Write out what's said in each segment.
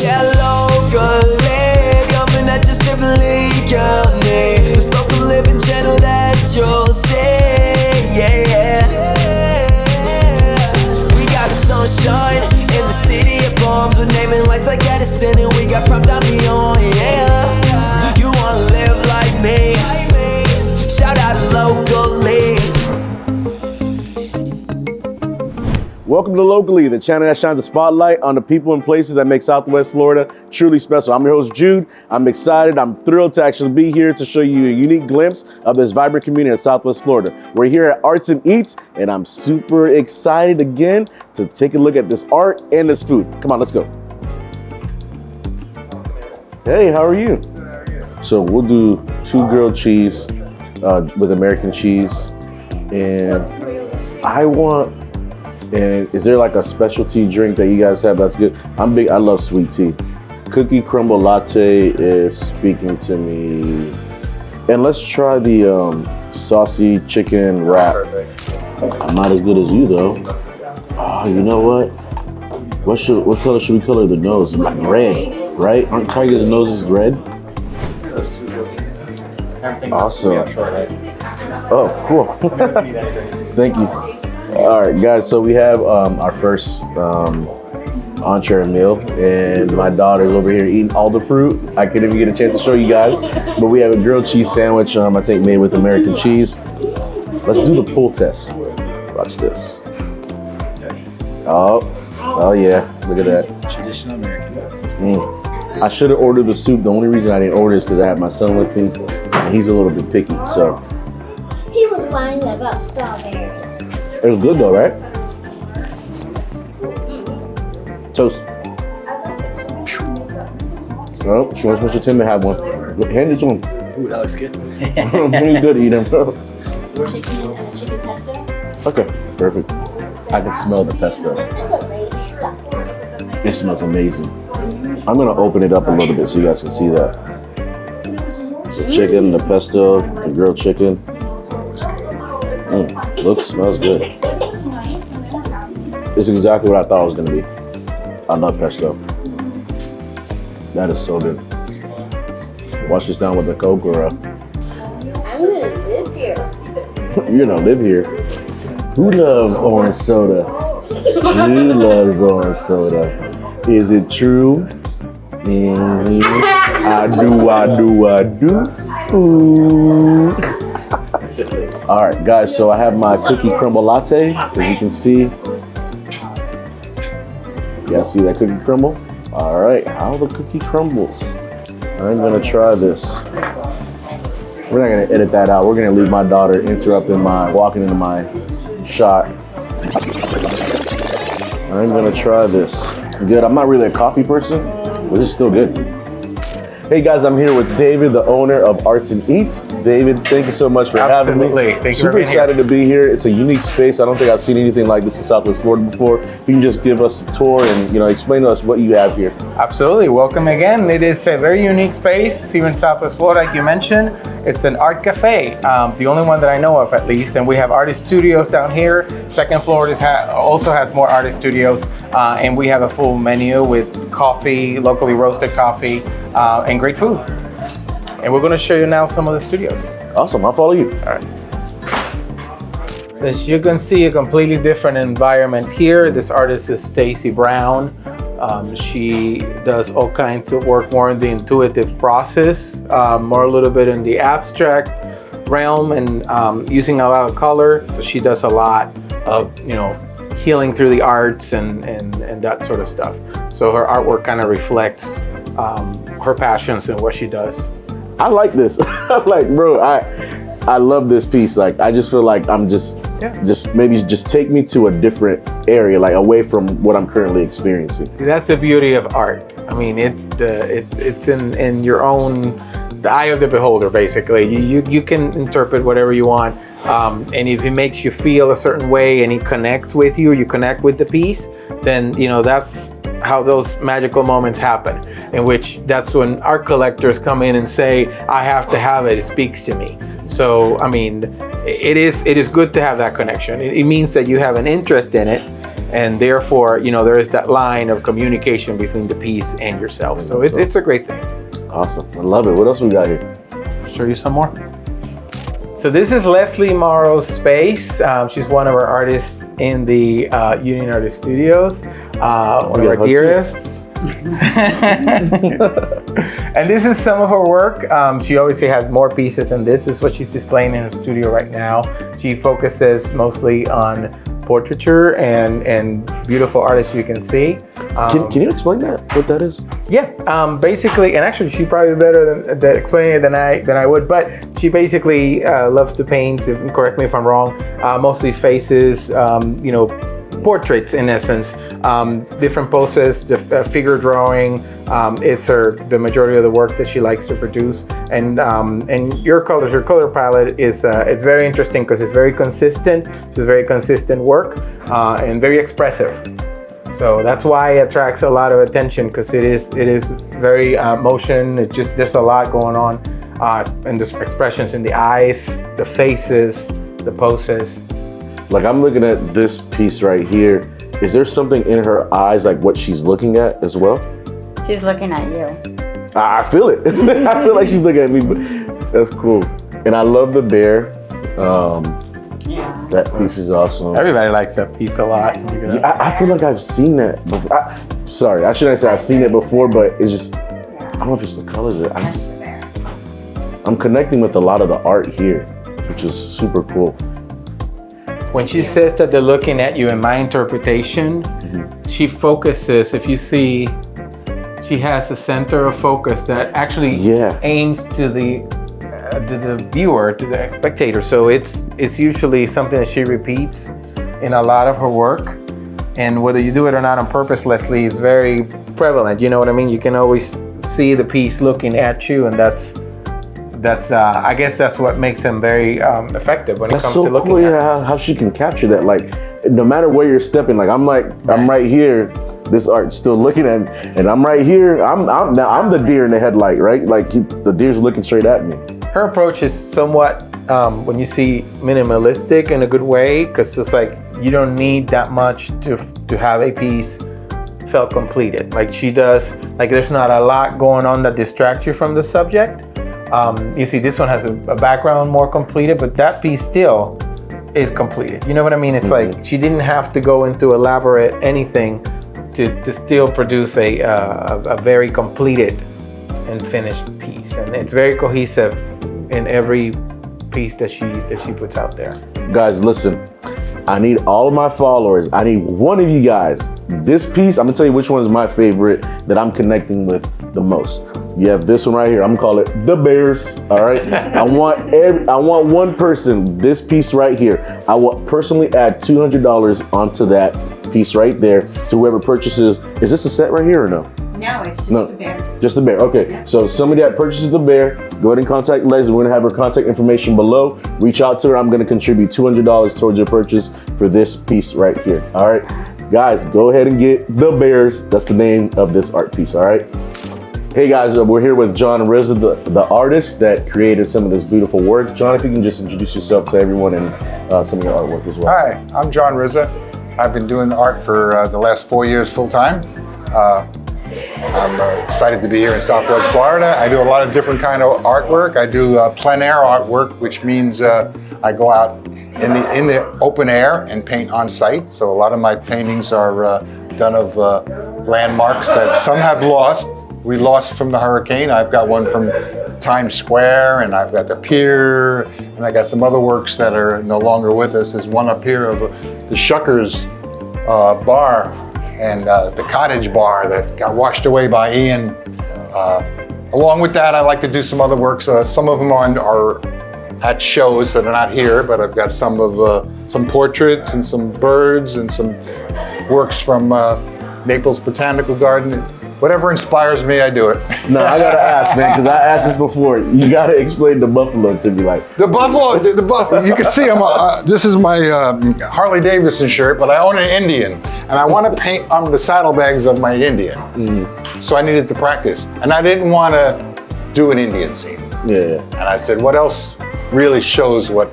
Yeah, LocaLEE, coming at you stiffly, county. This local living channel that you'll see, yeah. We got the sunshine in the city of palms. We're naming lights like Edison, and we got prime down beyond, yeah. You wanna live like me? Shout out to LocaLEE. Welcome to LocaLEE, the channel that shines a spotlight on the people and places that make Southwest Florida truly special. I'm your host, Jude. I'm excited. I'm thrilled to actually be here to show you a unique glimpse of this vibrant community in Southwest Florida. We're here at Arts and Eats, and I'm super excited again to take a look at this art and this food. Come on, let's go. Hey, how are you? Good, how are you? So we'll do 2 grilled cheese with American cheese, and I want. And is there like a specialty drink that you guys have that's good? I'm big, I love sweet tea. Cookie crumble latte is speaking to me. And let's try the saucy chicken wrap. I'm not as good as you though. Oh, you know what? What color should we color the nose? Red, right? Aren't tigers' noses red? Awesome. Oh, cool. Thank you. All right, guys, so we have our first entree meal, and my daughter's over here eating all the fruit. I couldn't even get a chance to show you guys, but we have a grilled cheese sandwich, I think made with American cheese. Let's do the pull test. Watch this. Oh yeah, look at that. Traditional American. I should have ordered the soup. The only reason I didn't order is because I had my son with me, and he's a little bit picky, so. He was lying about strawberries. It was good though, right? Toast. Oh, she wants Mr. Tim to have one. Hand it to him. Ooh, that looks good. He's good eating, bro. Chicken and a chicken pesto. Okay, perfect. I can smell the pesto. This is a lady stuff. It smells amazing. I'm gonna open it up a little bit so you guys can see that. The chicken, the pesto, the grilled chicken. Smells good. It's exactly what I thought it was gonna be. I love pesto. That is so good. Wash this down with a Coke or a... I'm gonna live here. You're gonna live here. Who loves orange soda? Who loves orange soda? Is it true? Mm-hmm. I do. Ooh. All right, guys, so I have my cookie crumble latte, as you can see. You guys see that cookie crumble? All right, how the cookie crumbles. I'm gonna try this. We're not gonna edit that out. We're gonna leave my daughter walking into my shot. I'm gonna try this. Good, I'm not really a coffee person, but this is still good. Hey guys, I'm here with David, the owner of Arts and Eats. David, thank you so much for having me. Absolutely, thank you for Super being excited to be here. It's a unique space. I don't think I've seen anything like this in Southwest Florida before. If you can just give us a tour and explain to us what you have here. Absolutely, welcome again. It is a very unique space here in Southwest Florida, like you mentioned. It's an art cafe, the only one that I know of at least, and we have artist studios down here. Second floor also has more artist studios, and we have a full menu with coffee, locally roasted coffee, and great food. And we're gonna show you now some of the studios. Awesome, I'll follow you. All right. So as you can see, a completely different environment here. This artist is Stacy Brown. She does all kinds of work more in the intuitive process, more a little bit in the abstract realm, and using a lot of color. She does a lot of healing through the arts and that sort of stuff. So her artwork kind of reflects her passions and what she does. I like this. Bro, I love this piece. Like, I just feel like I'm just take me to a different area, like away from what I'm currently experiencing. That's the beauty of art. I mean, it's in your own, the eye of the beholder, basically. You can interpret whatever you want. And if it makes you feel a certain way and it connects with you, you connect with the piece, then that's how those magical moments happen, in which that's when art collectors come in and say, I have to have it, it speaks to me. So, I mean, it is good to have that connection. It means that you have an interest in it, and therefore, you know, there is that line of communication between the piece and yourself. So it's a great thing. Awesome. I love it. What else we got here? Show you some more. So this is Leslie Morrow's space. She's one of our artists in the Union Artist Studios, one of our dearest. And this is some of her work. She obviously has more pieces than this. This is what she's displaying in her studio right now. She focuses mostly on portraiture and beautiful artists you can see. Can you explain that? What that is? Yeah, basically, and actually, she's probably better than explaining it than I would. But she basically loves to paint. Correct me if I'm wrong. Mostly faces, you know, portraits in essence. Different poses, the figure drawing. It's the majority of the work that she likes to produce. And your color palette is it's very interesting because it's very consistent. It's very consistent work and very expressive. So that's why it attracts a lot of attention because it is very motion. There's a lot going on, and the expressions in the eyes, the faces, the poses. Like I'm looking at this piece right here. Is there something in her eyes, like what she's looking at as well? She's looking at you. I feel it. I feel like she's looking at me, but that's cool. And I love the bear. Yeah. That piece is awesome. Everybody likes that piece a lot. Yeah, I feel like I've seen that before. Sorry, I shouldn't say I've seen it before, but it's just, I don't know if it's the colors. I'm connecting with a lot of the art here, which is super cool. When she says that they're looking at you, in my interpretation, she focuses, if you see, she has a center of focus that actually aims to the viewer, to the spectator. So it's usually something that she repeats in a lot of her work. And whether you do it or not on purpose, Leslie, is very prevalent. You know what I mean? You can always see the piece looking at you, and that's I guess that's what makes them very effective when it comes to looking at. Yeah, how she can capture that. Like, no matter where you're stepping, like I'm right here. This art's still looking at me, and I'm right here. I'm the deer in the headlight, right? Like the deer's looking straight at me. Her approach is somewhat, when you see, minimalistic in a good way, because it's like you don't need that much to have a piece felt completed. Like she does, like there's not a lot going on that distracts you from the subject. You see, this one has a background more completed, but that piece still is completed. You know what I mean? It's like she didn't have to go into elaborate anything to still produce a very completed and finished piece, and it's very cohesive in every piece that she puts out there. Guys, listen, I need all of my followers. I need one of you guys. This piece, I'm gonna tell you which one is my favorite that I'm connecting with the most. You have this one right here. I'm gonna call it the Bears. All right. I want one person. This piece right here. I will personally add $200 onto that piece right there to whoever purchases. Is this a set right here or no? No, it's just the bear. Just the bear. Okay. Yeah. So somebody that purchases the bear, go ahead and contact Leslie. We're gonna have her contact information below. Reach out to her. I'm gonna contribute $200 towards your purchase for this piece right here. All right, guys, go ahead and get the Bears. That's the name of this art piece. All right. Hey guys, we're here with John and Rizza, the artist that created some of this beautiful work. John, if you can just introduce yourself to everyone and some of your artwork as well. Hi, I'm John Rizza. I've been doing art for the last 4 years full time. I'm excited to be here in Southwest Florida. I do a lot of different kind of artwork. I do plein air artwork, which means I go out in the open air and paint on site. So a lot of my paintings are done of landmarks that some have lost. We lost from the hurricane. I've got one from Times Square, and I've got the pier, and I got some other works that are no longer with us. There's one up here of the Shuckers bar and the cottage bar that got washed away by Ian. Along with that, I like to do some other works. Some of them are at shows that are not here, but I've got some portraits and some birds and some works from Naples Botanical Garden. Whatever inspires me, I do it. No, I gotta ask, man, because I asked this before. You gotta explain the buffalo to me, like. The buffalo. You can see this is my Harley Davidson shirt, but I own an Indian, and I want to paint on the saddlebags of my Indian. So I needed to practice, and I didn't want to do an Indian scene. Yeah. And I said, what else really shows what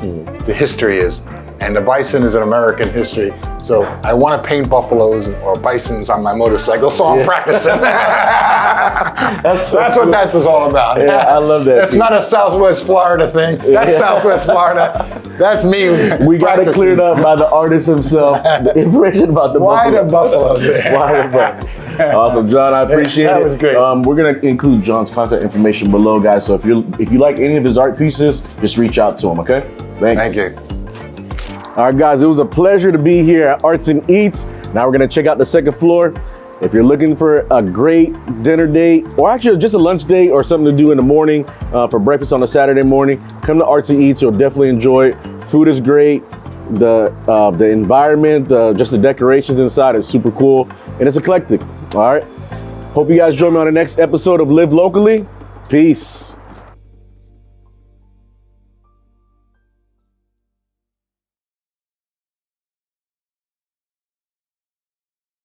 the history is? And the bison is an American history. So I want to paint buffaloes or bisons on my motorcycle, so I'm practicing. That's what that's all about. Yeah, I love that. It's not a Southwest Florida thing. That's Southwest Florida. That's me. We got it cleared up by the artist himself. The information about the Why buffalo. the buffaloes there? Why the buffalo? Awesome, John. I appreciate it. That was great. We're gonna include John's contact information below, guys. So if you like any of his art pieces, just reach out to him. Okay? Thanks. Thank you. All right, guys. It was a pleasure to be here at Arts and Eats. Now we're gonna check out the second floor. If you're looking for a great dinner date, or actually just a lunch date or something to do in the morning for breakfast on a Saturday morning, come to Arts and Eats. You'll definitely enjoy it. Food is great. The environment, just the decorations inside is super cool, and it's eclectic. All right. Hope you guys join me on the next episode of Live Locally. Peace.